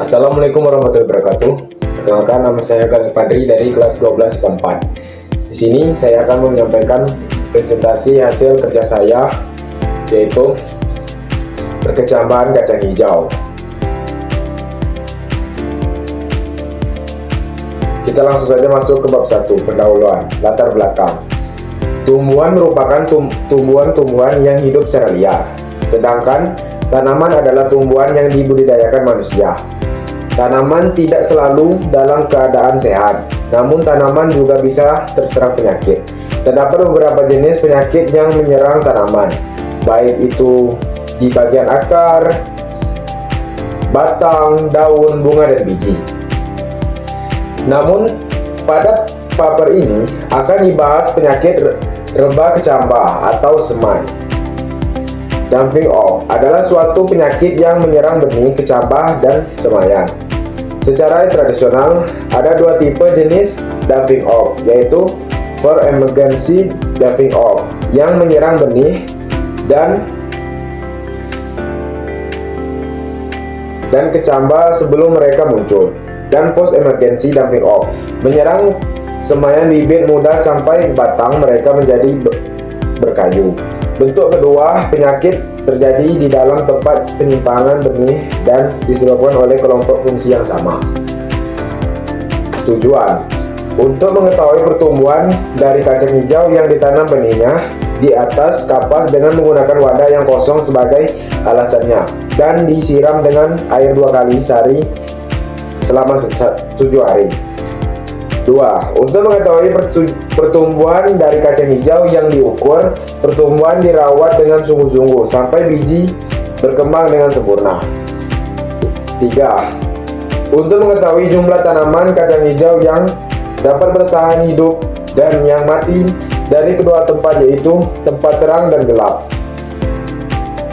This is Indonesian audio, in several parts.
Assalamualaikum warahmatullahi wabarakatuh. Perkenalkan, nama saya Kang Padri dari kelas 12 IPA 4. Di sini saya akan menyampaikan presentasi hasil kerja saya, yaitu perkecambahan kacang hijau. Kita langsung saja masuk ke bab 1, pendahuluan, latar belakang. Tumbuhan merupakan tumbuhan-tumbuhan yang hidup secara liar, sedangkan tanaman adalah tumbuhan yang dibudidayakan manusia. Tanaman tidak selalu dalam keadaan sehat, namun tanaman juga bisa terserang penyakit. Terdapat beberapa jenis penyakit yang menyerang tanaman, baik itu di bagian akar, batang, daun, bunga, dan biji. Namun, pada paper ini akan dibahas penyakit rebah kecambah atau semai. Dumping off adalah suatu penyakit yang menyerang benih kecambah dan semaian. Secara tradisional, ada dua tipe jenis dumping off, yaitu for emergency dumping off yang menyerang benih dan kecambah sebelum mereka muncul, dan post emergency dumping off menyerang semaian bibit muda sampai batang mereka menjadi berkayu. Bentuk kedua penyakit terjadi di dalam tempat penyimpangan benih dan disebabkan oleh kelompok fungsi yang sama. Tujuan: untuk mengetahui pertumbuhan dari kacang hijau yang ditanam benihnya di atas kapas dengan menggunakan wadah yang kosong sebagai alasannya, dan disiram dengan air 2 kali sehari selama 7 hari. 2. Untuk mengetahui pertumbuhan dari kacang hijau yang diukur, pertumbuhan dirawat dengan sungguh-sungguh sampai biji berkembang dengan sempurna. 3. Untuk mengetahui jumlah tanaman kacang hijau yang dapat bertahan hidup dan yang mati dari kedua tempat, yaitu tempat terang dan gelap.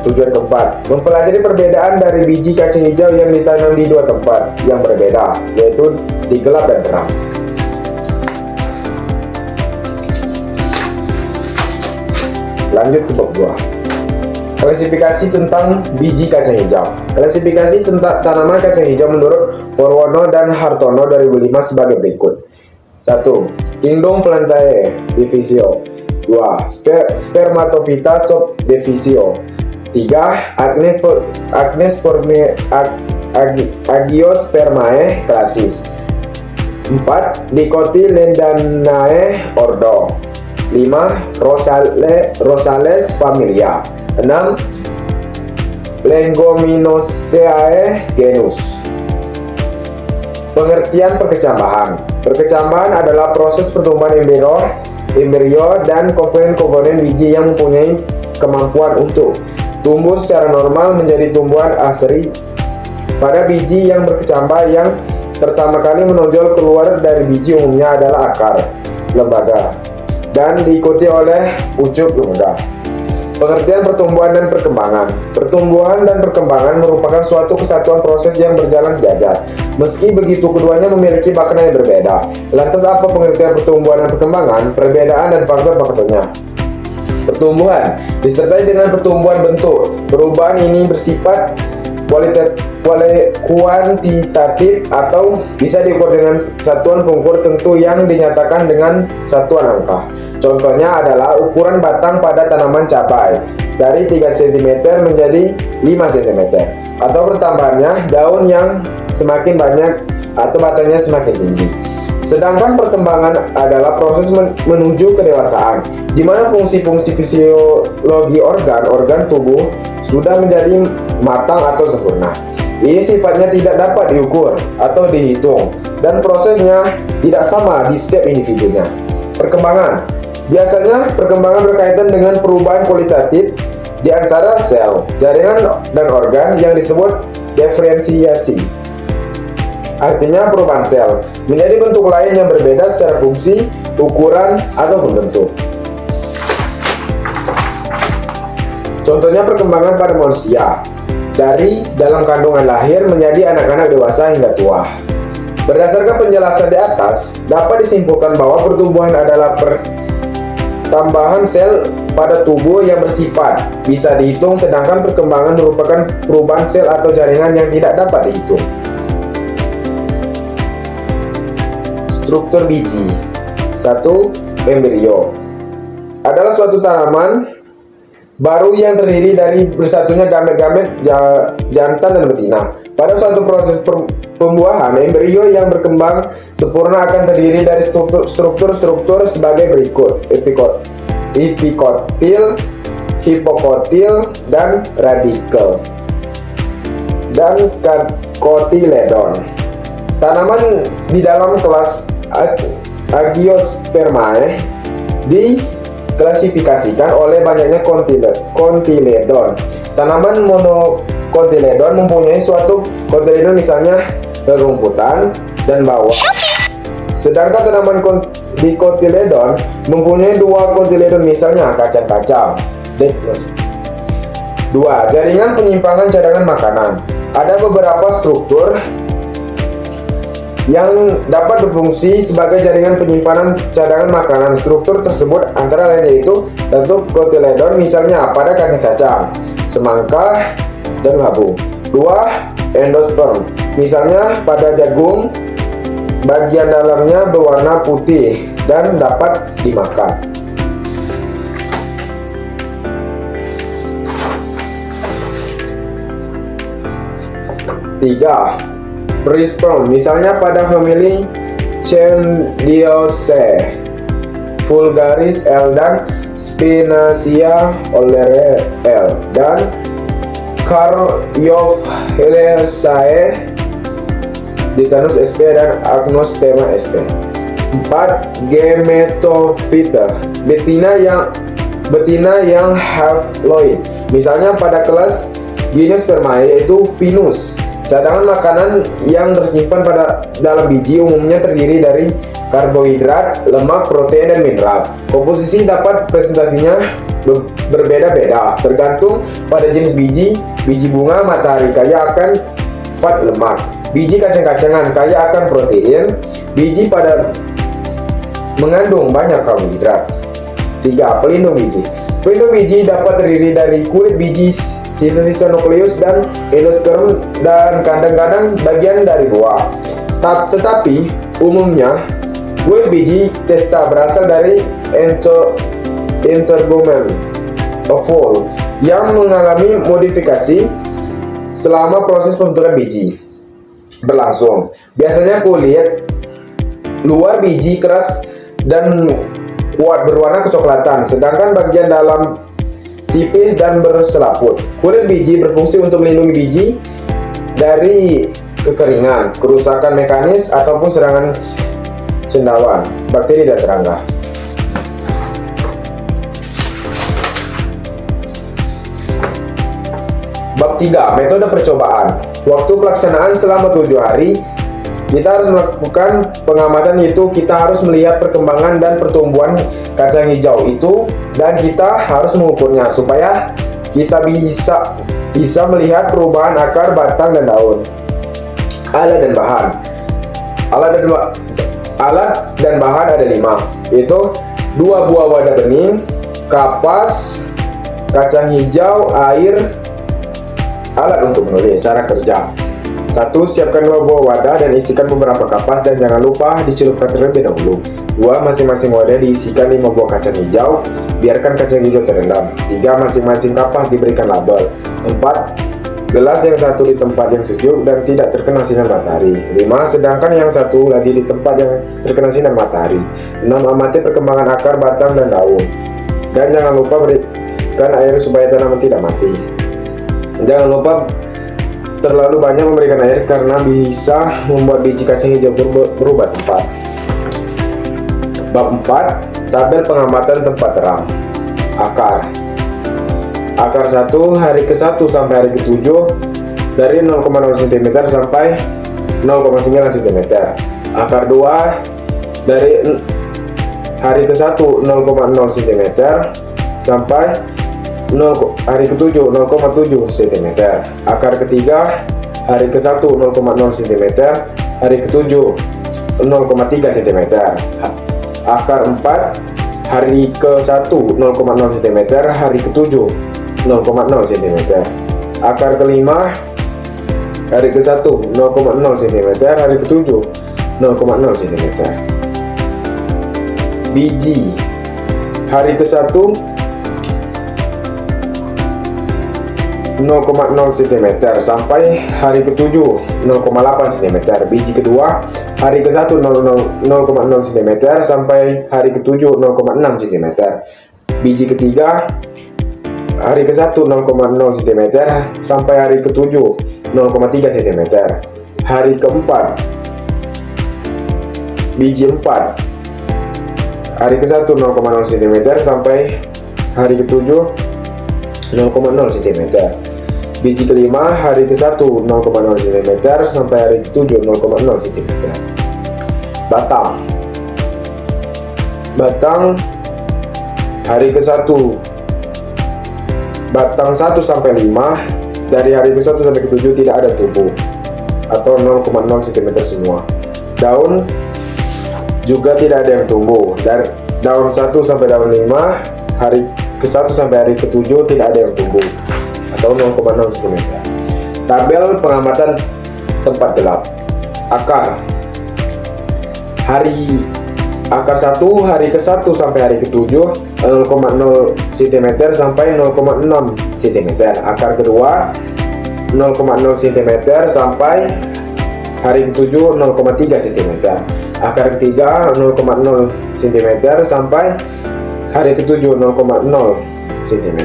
Tujuan keempat: mempelajari perbedaan dari biji kacang hijau yang ditanam di dua tempat yang berbeda, yaitu di gelap dan terang. Lanjut ke bab 2. Klasifikasi tentang biji kacang hijau. Klasifikasi tentang tanaman kacang hijau menurut Forwono dan Hartono 2005 sebagai berikut. 1. Kingdom Plantae Divisio. 2. Spermatophyta Subdivisio. 3. Agiospermae Classis. 4. Dicotyledonanae Ordo. 5. Rosales Familia. 6. Leguminosae Genus. Pengertian perkecambahan. Perkecambahan adalah proses pertumbuhan embrio dan komponen-komponen biji yang mempunyai kemampuan untuk tumbuh secara normal menjadi tumbuhan asli. Pada biji yang berkecambah, yang pertama kali menonjol keluar dari biji umumnya adalah akar, lembaga, dan diikuti oleh pucuk lembaga. Pengertian pertumbuhan dan perkembangan. Pertumbuhan dan perkembangan merupakan suatu kesatuan proses yang berjalan sejajar. Meski begitu, keduanya memiliki makna yang berbeda. Lantas apa pengertian pertumbuhan dan perkembangan, perbedaan dan faktor-faktornya? Pertumbuhan disertai dengan pertumbuhan bentuk. Perubahan ini bersifat kuantitatif atau bisa diukur dengan satuan pengukur tertentu yang dinyatakan dengan satuan angka. Contohnya adalah ukuran batang pada tanaman cabai dari 3 cm menjadi 5 cm, atau bertambahnya daun yang semakin banyak atau batangnya semakin tinggi. Sedangkan perkembangan adalah proses menuju kedewasaan, di mana fungsi-fungsi fisiologi organ tubuh sudah menjadi matang atau sempurna. Ini sifatnya tidak dapat diukur atau dihitung, dan prosesnya tidak sama di setiap individunya. Perkembangan. Biasanya perkembangan berkaitan dengan perubahan kualitatif di antara sel, jaringan, dan organ yang disebut diferensiasi. Artinya perubahan sel menjadi bentuk lain yang berbeda secara fungsi, ukuran, atau bentuk. Contohnya perkembangan pada manusia, dari dalam kandungan lahir menjadi anak-anak dewasa hingga tua. Berdasarkan penjelasan di atas, dapat disimpulkan bahwa pertumbuhan adalah tambahan sel pada tubuh yang bersifat bisa dihitung, sedangkan perkembangan merupakan perubahan sel atau jaringan yang tidak dapat dihitung. struktur biji. 1. Embrio adalah suatu tanaman baru yang terdiri dari bersatunya gamet-gamet jantan dan betina. Pada suatu proses pembuahan, embrio yang berkembang sempurna akan terdiri dari struktur sebagai berikut: epikotil, hipokotil, dan radikel, dan kotiledon. Tanaman di dalam kelas Agiospermae diklasifikasikan oleh banyaknya kontiledon. Tanaman monokotiledon mempunyai suatu kotiledon, misalnya rerumputan dan bawang. Sedangkan tanaman dikotiledon mempunyai dua kotiledon, misalnya kacang-kacang. 2. Jaringan penyimpangan cadangan makanan. Ada beberapa struktur yang dapat berfungsi sebagai jaringan penyimpanan cadangan makanan. Struktur tersebut antara lain yaitu: 1. Kotiledon, misalnya pada kacang-kacang, semangka, dan labu. 2. Endosperm, misalnya pada jagung, bagian dalamnya berwarna putih dan dapat dimakan. 3. Perisperm, misalnya pada famili Chendiaceae, vulgaris L dan Spinacia oleracea L, dan Caryophyllaceae, Ditanus sp dan Agnostemma sp. 4. Gametophyta, betina yang haploid, misalnya pada kelas Gymnospermae yaitu Venus. Cadangan makanan yang tersimpan pada dalam biji umumnya terdiri dari karbohidrat, lemak, protein, dan mineral. Komposisi dapat presentasinya berbeda-beda tergantung pada jenis biji. Biji bunga matahari kaya akan fat lemak. Biji kacang-kacangan kaya akan protein. Biji pada mengandung banyak karbohidrat. 3. Pelindung biji. Pelindung biji dapat terdiri dari kulit biji, sisa-sisa nukleus, dan endosperm, dan kadang-kadang bagian dari buah. Tetapi umumnya kulit biji testa berasal dari Enterogomen ovule yang mengalami modifikasi selama proses pembentukan biji berlangsung. Biasanya kulit luar biji keras dan kuat berwarna kecoklatan, sedangkan bagian dalam tipis dan berselaput. Kulit biji berfungsi untuk melindungi biji dari kekeringan, kerusakan mekanis, ataupun serangan cendawan, bakteri, dan serangga. Bab 3. Metode percobaan. Waktu pelaksanaan selama 7 hari. Kita harus melakukan pengamatan, yaitu kita harus melihat perkembangan dan pertumbuhan kacang hijau itu, dan kita harus mengukurnya supaya kita bisa melihat perubahan akar, batang, dan daun. Alat dan bahan. Alat dan bahan ada 5, yaitu 2 buah wadah bening, kapas, kacang hijau, air. Alat untuk menulis. Cara kerja: 1. Siapkan 2 buah wadah dan isikan beberapa kapas, dan jangan lupa dicelupkan terlebih dahulu. 2. Masing-masing wadah diisikan 5 buah kacang hijau, biarkan kacang hijau terendam. 3. Masing-masing kapas diberikan label. 4. Gelas yang satu di tempat yang sejuk dan tidak terkena sinar matahari. 5. Sedangkan yang satu lagi di tempat yang terkena sinar matahari. 6. Amati perkembangan akar, batang, dan daun. Dan jangan lupa berikan air supaya tanaman tidak mati. Jangan lupa terlalu banyak memberikan air karena bisa membuat biji kacang hijau berubah tempat. Bab 4. Tabel pengamatan tempat terang. Akar 1 hari ke-1 sampai hari ke-7 dari 0,0 cm sampai 0,9 cm. Akar 2 dari hari ke-1 0,0 cm sampai hari ke-7 0,7 cm. Akar ketiga hari ke-1 0,0 cm, hari ke-7 0,3 cm. Akar 4 hari ke-1 0,0 cm, hari ke-7 0,0 cm. Akar kelima hari ke-1 0,0 cm, hari ke-7 0,0 cm. biji. Hari ke-1 0,0 cm sampai hari ke-7 0,8 cm. Biji kedua hari ke-1 0,0 cm sampai hari ke-7 0,6 cm. Biji ketiga hari ke-1 0,0 cm sampai hari ke-7 0,3 cm. Hari ke-4 biji 4 hari ke-1 0,0 cm sampai hari ke-7 0,0 cm. Biji kelima hari ke-1 0,0 cm sampai hari ke-7 0,0 cm. Batang hari ke-1 batang 1 sampai 5 dari hari ke-1 sampai ke-7 tidak ada tumbuh atau 0,0 cm semua. Daun juga tidak ada yang tumbuh. Dari daun 1 sampai daun 5 hari ke-1 sampai hari ke-7 tidak ada yang tumbuh atau 0,0 cm. Tabel pengamatan tempat gelap. Akar akar 1 hari ke-1 sampai hari ke-7 0,0 cm sampai 0,6 cm. Akar kedua 0,0 cm sampai hari ke-7 0,3 cm. Akar ketiga 0,0 cm sampai hari ke-7 0,0 cm.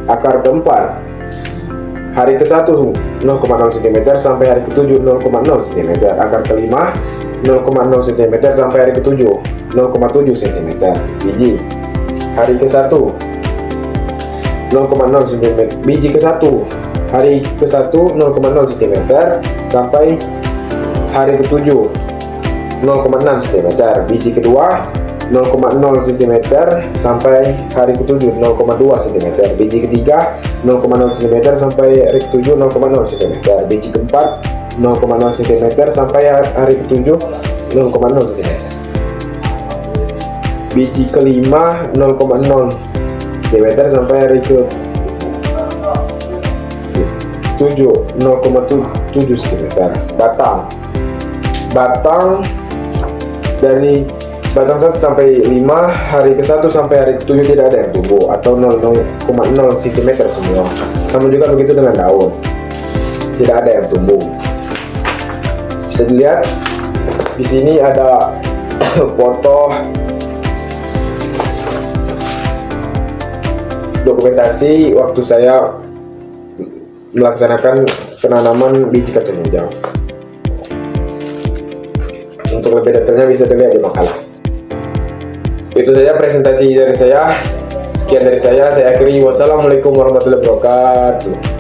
Akar keempat hari ke-1 0,0 cm sampai hari ke-7 0,0 cm. Akar kelima 0,0 cm sampai hari ke-7 0,7 cm. Biji hari ke-1 0,0 cm. Biji ke-1 hari ke-1 0,0 cm sampai hari ke-7 0,6 cm. Biji kedua 0,0 cm sampai hari ke-7 0,2 cm. Biji ketiga 0,0 cm sampai hari ke-7 0,0 cm. Biji keempat 0,0 cm sampai hari ke-7 0,0 cm. Biji kelima 0,0 cm sampai hari ke-7 0,7 cm. Batang dari batang 1 sampai 5 hari ke-1 sampai hari ke-7 tidak ada yang tumbuh atau 0,0 cm semua. Sama juga begitu dengan daun, tidak ada yang tumbuh. Bisa dilihat di sini ada foto dokumentasi waktu saya melaksanakan penanaman biji kacang hijau. Untuk lebih detailnya bisa dilihat di makalah. Itu saja presentasi dari saya. Sekian dari saya akhiri. Wassalamualaikum warahmatullahi wabarakatuh.